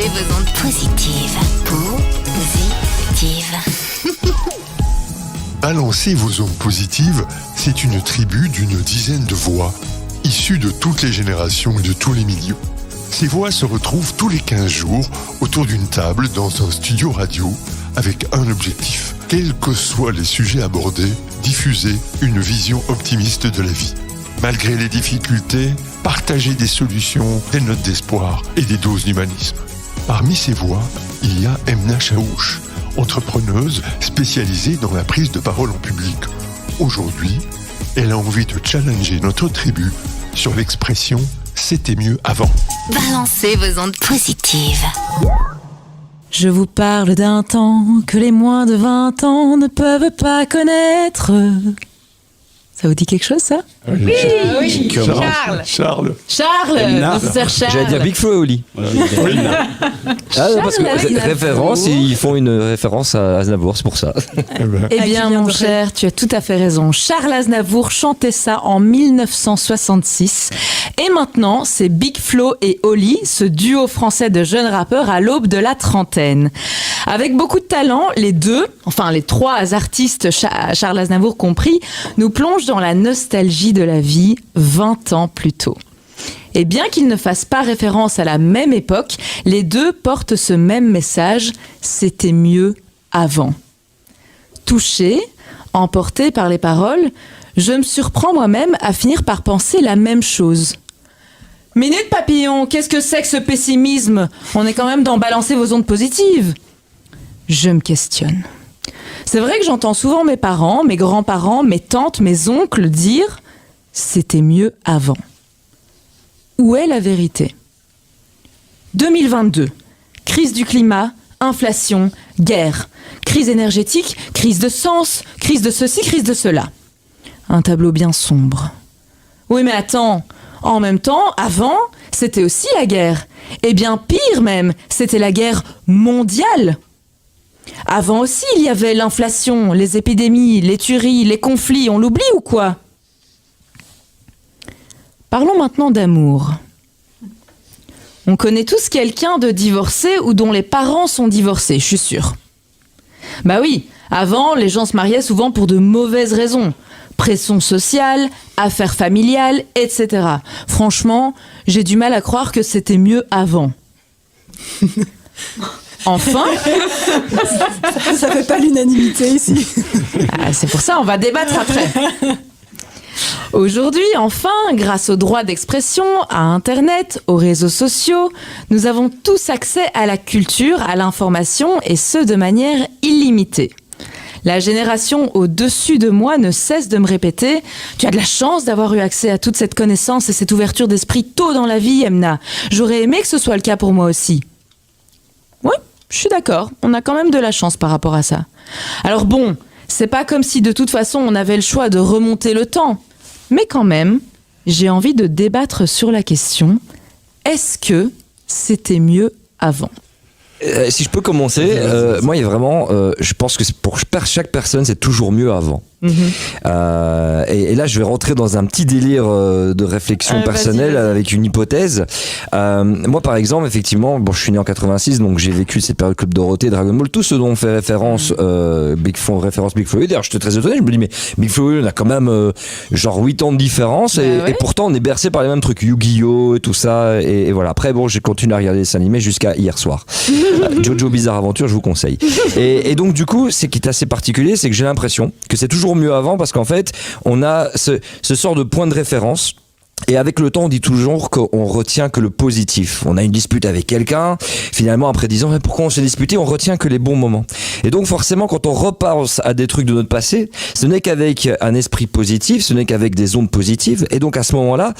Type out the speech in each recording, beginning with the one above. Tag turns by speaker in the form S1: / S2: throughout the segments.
S1: Balancez vos ondes positives.
S2: Balancez vos ondes positives, c'est une tribu d'une dizaine de voix, issues de toutes les générations et de tous les milieux. Ces voix se retrouvent tous les 15 jours autour d'une table dans un studio radio avec un objectif. Quels que soient les sujets abordés, diffuser une vision optimiste de la vie. Malgré les difficultés, partager des solutions, des notes d'espoir et des doses d'humanisme. Parmi ces voix, il y a Emna Chaouch, entrepreneuse spécialisée dans la prise de parole en public. Aujourd'hui, elle a envie de challenger notre tribu sur l'expression « c'était mieux avant ».
S1: Balancez vos ondes positives.
S3: Je vous parle d'un temps que les moins de 20 ans ne peuvent pas connaître. Ça vous dit quelque chose, ça ?
S4: Oui. Charles.
S3: Professeur Charles.
S5: J'allais dire Big Flo et Oli. Parce que référence, ils font une référence à Aznavour, c'est pour ça.
S3: Eh bien, mon cher, tu as tout à fait raison. Charles Aznavour chantait ça en 1966. Et maintenant, c'est Big Flo et Oli, ce duo français de jeunes rappeurs à l'aube de la trentaine. Avec beaucoup de talent, les trois artistes, Charles Aznavour compris, nous plongent dans la nostalgie de la vie 20 ans plus tôt. Et bien qu'ils ne fassent pas référence à la même époque, les deux portent ce même message, c'était mieux avant. Touché, emporté par les paroles, je me surprends moi-même à finir par penser la même chose. Minute papillon, qu'est-ce que c'est que ce pessimisme ? On est quand même dans balancer vos ondes positives. Je me questionne. C'est vrai que j'entends souvent mes parents, mes grands-parents, mes tantes, mes oncles dire « c'était mieux avant ». Où est la vérité ? 2022, crise du climat, inflation, guerre, crise énergétique, crise de sens, crise de ceci, crise de cela. Un tableau bien sombre. Oui mais attends, en même temps, avant, c'était aussi la guerre. Et bien pire même, c'était la guerre mondiale. Avant aussi, il y avait l'inflation, les épidémies, les tueries, les conflits, on l'oublie ou quoi ? Parlons maintenant d'amour. On connaît tous quelqu'un de divorcé ou dont les parents sont divorcés, je suis sûre. Bah oui, avant, les gens se mariaient souvent pour de mauvaises raisons. Pression sociale, affaires familiales, etc. Franchement, j'ai du mal à croire que c'était mieux avant. Enfin,
S4: ça fait pas l'unanimité ici.
S3: C'est pour ça, on va débattre après. Aujourd'hui, enfin, grâce au droit d'expression, à Internet, aux réseaux sociaux, nous avons tous accès à la culture, à l'information, et ce, de manière illimitée. La génération au-dessus de moi ne cesse de me répéter « Tu as de la chance d'avoir eu accès à toute cette connaissance et cette ouverture d'esprit tôt dans la vie, Emna. J'aurais aimé que ce soit le cas pour moi aussi. » Oui, je suis d'accord. On a quand même de la chance par rapport à ça. Alors bon, c'est pas comme si de toute façon on avait le choix de remonter le temps. Mais quand même, j'ai envie de débattre sur la question « Est-ce que c'était mieux avant ?»
S5: Si je peux commencer, moi il y a vraiment, je pense que pour chaque personne c'est toujours mieux avant. Et là je vais rentrer dans un petit délire de réflexion personnelle avec une hypothèse. Moi par exemple effectivement, bon je suis né en 86 donc j'ai vécu cette période Club Dorothée, Dragon Ball, tout ce dont on fait référence, Big Flo et d'ailleurs j'étais très étonné, je me dis mais Big Flo on a quand même genre 8 ans de différence et pourtant on est bercé par les mêmes trucs, Yu-Gi-Oh et tout ça et voilà. Après bon j'ai continué à regarder les dessins animés jusqu'à hier soir. Jojo Bizarre Aventure, je vous conseille. Et donc du coup, ce qui est assez particulier, c'est que j'ai l'impression que c'est toujours mieux avant parce qu'en fait, on a ce sort de point de référence. Et avec le temps, on dit toujours qu'on retient que le positif. On a une dispute avec quelqu'un, finalement, après 10 ans, mais pourquoi on s'est disputé ? On retient que les bons moments. Et donc, forcément, quand on repense à des trucs de notre passé, ce n'est qu'avec un esprit positif, ce n'est qu'avec des ondes positives. Et donc, à ce moment-là,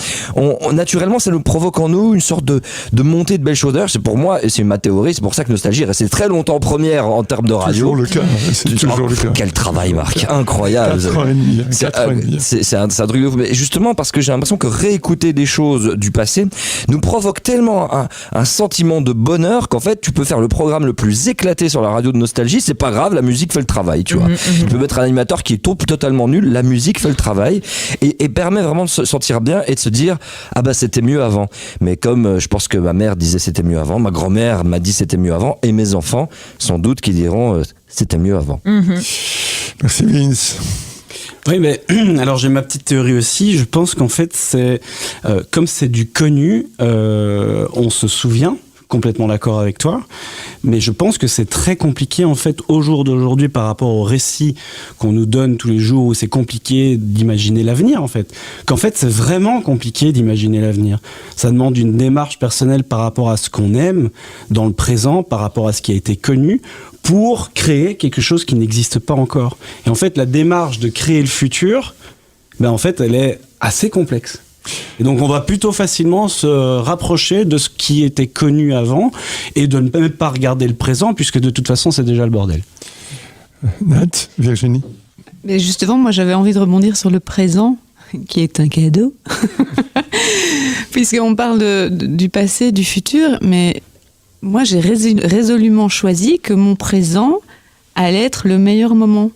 S5: naturellement, ça nous provoque en nous une sorte de montée de belles choses. D'ailleurs, c'est pour moi, et c'est ma théorie, c'est pour ça que Nostalgie est restée très longtemps première en termes de radio.
S2: Toujours le cas. C'est toujours le cas.
S5: Quel travail, Marc. Incroyable.
S2: 4 ans et demi.
S5: C'est un truc de fou. Mais justement, parce que j'ai l'impression que réécouter des choses du passé nous provoque tellement un sentiment de bonheur qu'en fait, tu peux faire le programme le plus éclaté sur la radio de Nostalgie, c'est pas grave, la musique fait le travail, tu vois. Tu peux mettre un animateur qui est totalement nul, la musique fait le travail et permet vraiment de se sentir bien et de se dire ah bah c'était mieux avant. Mais comme je pense que ma mère disait c'était mieux avant, ma grand-mère m'a dit c'était mieux avant et mes enfants sans doute qui diront c'était mieux avant.
S2: Merci Vince.
S6: Oui, mais alors j'ai ma petite théorie aussi. Je pense qu'en fait, c'est comme c'est du connu, on se souvient. Complètement d'accord avec toi, mais je pense que c'est très compliqué en fait au jour d'aujourd'hui par rapport au récit qu'on nous donne tous les jours où c'est compliqué d'imaginer l'avenir en fait. Qu'en fait c'est vraiment compliqué d'imaginer l'avenir. Ça demande une démarche personnelle par rapport à ce qu'on aime dans le présent, par rapport à ce qui a été connu, pour créer quelque chose qui n'existe pas encore. Et en fait la démarche de créer le futur, ben en fait elle est assez complexe. Et donc on va plutôt facilement se rapprocher de ce qui était connu avant et de ne même pas regarder le présent puisque de toute façon c'est déjà le bordel.
S2: Nat, Virginie.
S4: Mais justement, moi j'avais envie de rebondir sur le présent qui est un cadeau puisqu'on parle du passé, du futur, mais moi j'ai résolument choisi que mon présent allait être le meilleur moment.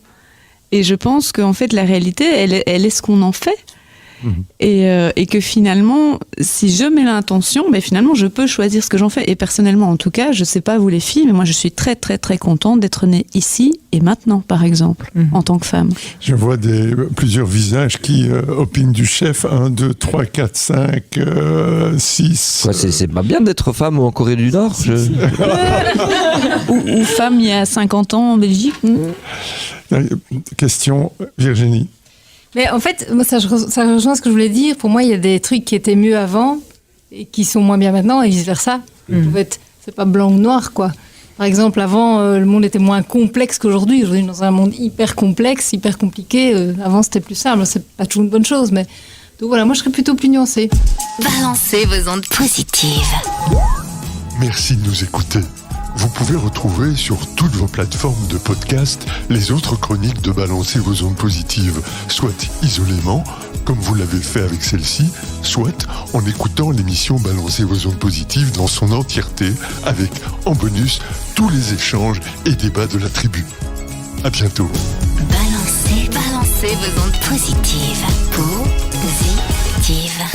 S4: Et je pense qu'en fait la réalité elle est ce qu'on en fait. Et que finalement, si je mets l'intention, mais finalement, je peux choisir ce que j'en fais. Et personnellement, en tout cas, je sais pas vous les filles, mais moi, je suis très, très, très contente d'être née ici et maintenant, par exemple, en tant que femme.
S2: Je vois plusieurs visages qui opinent du chef. 1, 2, 3, 4, 5, 6.
S5: Quoi, c'est pas bien d'être femme en Corée du Nord
S4: ou femme il y a 50 ans en Belgique.
S2: Question, Virginie.
S7: Mais en fait, moi, ça rejoint ce que je voulais dire. Pour moi, il y a des trucs qui étaient mieux avant et qui sont moins bien maintenant et vice-versa. En fait, c'est pas blanc ou noir, quoi. Par exemple, avant, le monde était moins complexe qu'aujourd'hui. Aujourd'hui, dans un monde hyper complexe, hyper compliqué, avant, c'était plus simple. C'est pas toujours une bonne chose, mais... Donc voilà, moi, je serais plutôt plus nuancée.
S1: Balancez vos ondes positives.
S2: Merci de nous écouter. Vous pouvez retrouver sur toutes vos plateformes de podcast les autres chroniques de Balancer vos ondes positives, soit isolément, comme vous l'avez fait avec celle-ci, soit en écoutant l'émission Balancer vos ondes positives dans son entièreté, avec en bonus tous les échanges et débats de la tribu. À bientôt.
S1: Balancez vos ondes positives. Positives.